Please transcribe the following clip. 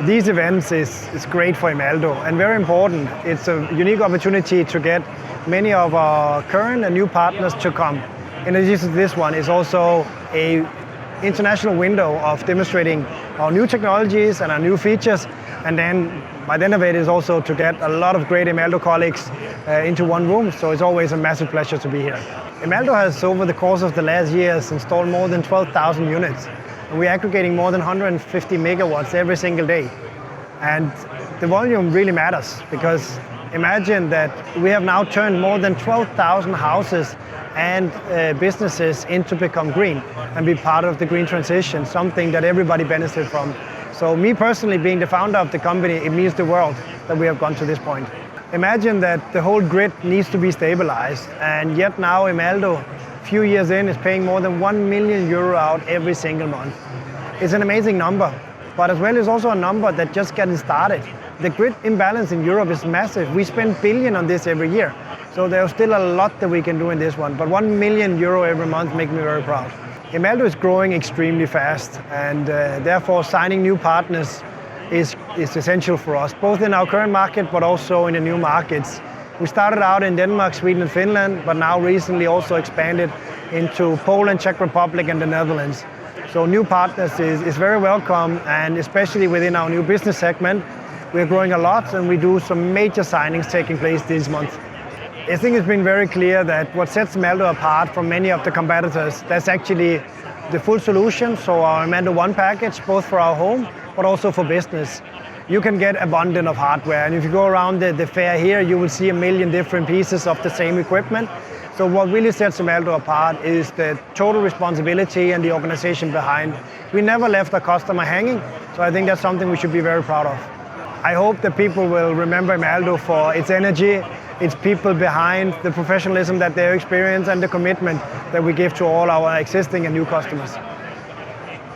These events is great for Emaldo and very important. It's a unique opportunity to get many of our current and new partners to come. In addition to this one, it's also a international window of demonstrating our new technologies and our new features, and then by the end of it is also to get a lot of great Emaldo colleagues into one room, so it's always a massive pleasure to be here. Emaldo has, over the course of the last years, installed more than 12,000 units, and we're aggregating more than 150 megawatts every single day. And the volume really matters, because imagine that we have now turned more than 12,000 houses and businesses into become green and be part of the green transition, something that everybody benefits from. So me personally, being the founder of the company, it means the world that we have gone to this point. Imagine that the whole grid needs to be stabilized, and yet now Emaldo, a few years in, is paying more than €1 million out every single month. It's an amazing number, but as well it's also a number that just getting started. The grid imbalance in Europe is massive. We spend billions on this every year. So there's still a lot that we can do in this one, but €1 million every month makes me very proud. Emaldo is growing extremely fast, and therefore signing new partners is essential for us, both in our current market but also in the new markets. We started out in Denmark, Sweden and Finland, but now recently also expanded into Poland, Czech Republic and the Netherlands. So new partners is very welcome, and especially within our new business segment, we're growing a lot and we do some major signings taking place this month. I think it's been very clear that what sets Emaldo apart from many of the competitors, that's actually the full solution, so our Emaldo One package, both for our home, but also for business. You can get abundant of hardware, and if you go around the fair here, you will see a million different pieces of the same equipment. So what really sets Emaldo apart is the total responsibility and the organization behind. We never left a customer hanging, so I think that's something we should be very proud of. I hope that people will remember Emaldo for its energy, its people behind, the professionalism that they experience, and the commitment that we give to all our existing and new customers.